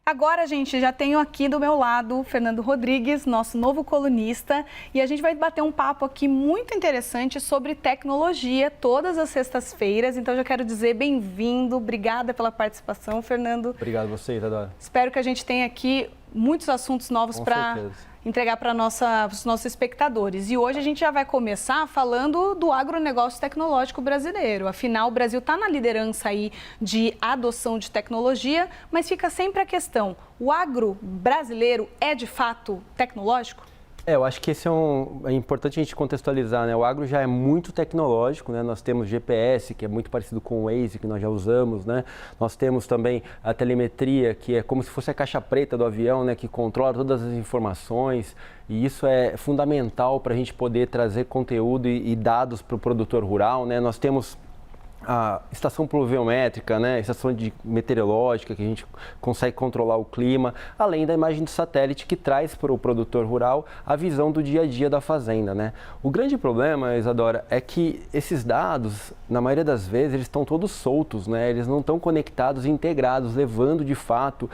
Agora, gente, já tenho aqui do meu lado o Fernando Rodrigues, nosso novo colunista, e a gente vai bater um papo aqui muito interessante sobre tecnologia todas as sextas-feiras. Então, já quero dizer bem-vindo, obrigada pela participação, Fernando. Obrigado a você, Isadora. Espero que a gente tenha aqui muitos assuntos novos para entregar para os nossos espectadores. E hoje a gente já vai começar falando do agronegócio tecnológico brasileiro. Afinal, o Brasil está na liderança aí de adoção de tecnologia, mas fica sempre a questão, o agro brasileiro é de fato tecnológico? Eu acho que esse é importante a gente contextualizar, né? O agro já é muito tecnológico, né? Nós temos GPS, que é muito parecido com o Waze, que nós já usamos, né? Nós temos também a telemetria, que é como se fosse a caixa preta do avião, né? Que controla todas as informações, e isso é fundamental para a gente poder trazer conteúdo e dados para o produtor rural, né? Nós temos a estação pluviométrica, né, estação meteorológica, que a gente consegue controlar o clima, além da imagem do satélite que traz para o produtor rural a visão do dia a dia da fazenda, né? O grande problema, Isadora, é que esses dados, na maioria das vezes, eles estão todos soltos, né? Eles não estão conectados e integrados, levando de fato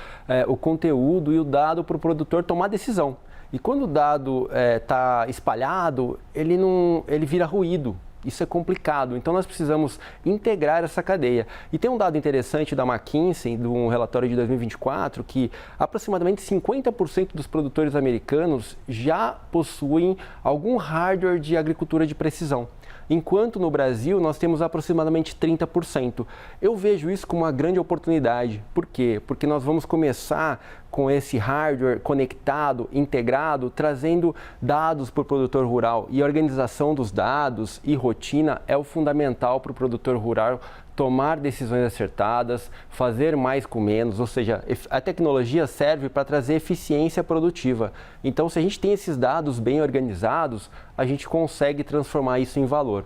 o conteúdo e o dado para o produtor tomar decisão. E quando o dado está espalhado, ele vira ruído. Isso é complicado, então nós precisamos integrar essa cadeia. E tem um dado interessante da McKinsey, de um relatório de 2024, que aproximadamente 50% dos produtores americanos já possuem algum hardware de agricultura de precisão. Enquanto no Brasil nós temos aproximadamente 30%. Eu vejo isso como uma grande oportunidade. Por quê? Porque nós vamos começar com esse hardware conectado, integrado, trazendo dados para o produtor rural. E a organização dos dados e rotina é o fundamental para o produtor rural tomar decisões acertadas, fazer mais com menos, ou seja, a tecnologia serve para trazer eficiência produtiva. Então, se a gente tem esses dados bem organizados, a gente consegue transformar isso em valor.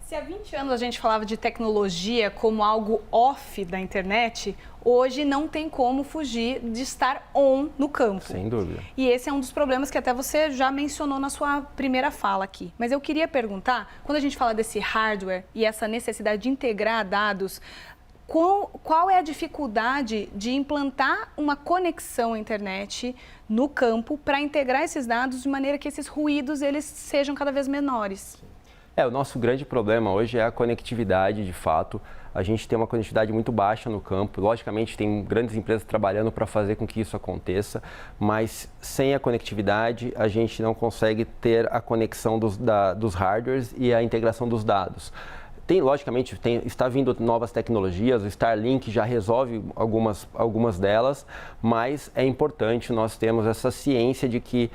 Se há 20 anos a gente falava de tecnologia como algo off da internet, hoje não tem como fugir de estar on no campo. Sem dúvida. E esse é um dos problemas que até você já mencionou na sua primeira fala aqui. Mas eu queria perguntar, quando a gente fala desse hardware e essa necessidade de integrar dados, qual é a dificuldade de implantar uma conexão à internet no campo para integrar esses dados de maneira que esses ruídos eles sejam cada vez menores? O nosso grande problema hoje é a conectividade, de fato. A gente tem uma conectividade muito baixa no campo. Logicamente, tem grandes empresas trabalhando para fazer com que isso aconteça, mas sem a conectividade, a gente não consegue ter a conexão dos hardwares e a integração dos dados. Logicamente, está vindo novas tecnologias, o Starlink já resolve algumas delas, mas é importante nós termos essa ciência de que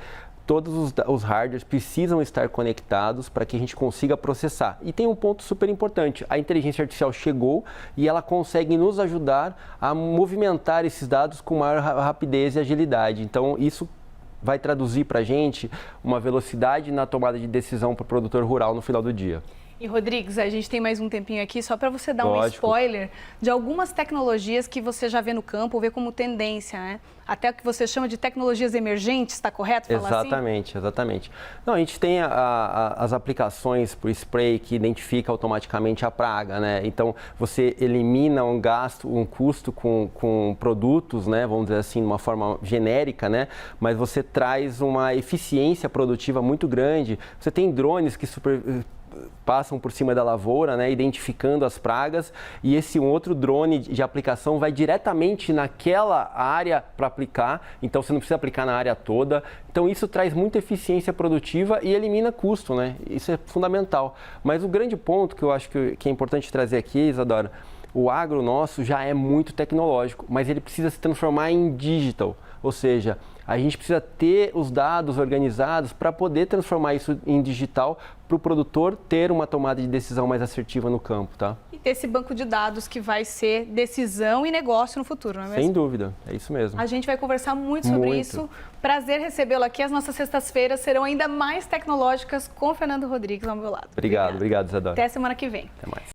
todos os hardwares precisam estar conectados para que a gente consiga processar. E tem um ponto super importante, a inteligência artificial chegou e ela consegue nos ajudar a movimentar esses dados com maior rapidez e agilidade. Então, isso vai traduzir para a gente uma velocidade na tomada de decisão para o produtor rural no final do dia. E Rodrigues, a gente tem mais um tempinho aqui só para você dar Lógico. Um spoiler de algumas tecnologias que você já vê no campo, vê como tendência, né? Até o que você chama de tecnologias emergentes, está correto falar assim? Exatamente. Não, a gente tem as aplicações por spray que identifica automaticamente a praga, né? Então, você elimina um gasto, um custo com produtos, né? Vamos dizer assim, de uma forma genérica, né? Mas você traz uma eficiência produtiva muito grande. Você tem drones que passam por cima da lavoura, né, identificando as pragas, e esse outro drone de aplicação vai diretamente naquela área para aplicar, então você não precisa aplicar na área toda. Então isso traz muita eficiência produtiva e elimina custo, né? Isso é fundamental. Mas o grande ponto que eu acho que é importante trazer aqui, Isadora, o agro nosso já é muito tecnológico, mas ele precisa se transformar em digital, ou seja, a gente precisa ter os dados organizados para poder transformar isso em digital para o produtor ter uma tomada de decisão mais assertiva no campo, tá? E ter esse banco de dados que vai ser decisão e negócio no futuro, não é mesmo? Sem dúvida, é isso mesmo. A gente vai conversar muito sobre isso. Prazer recebê-lo aqui. As nossas sextas-feiras serão ainda mais tecnológicas com o Fernando Rodrigues ao meu lado. Obrigado, Isadora. Até semana que vem. Até mais.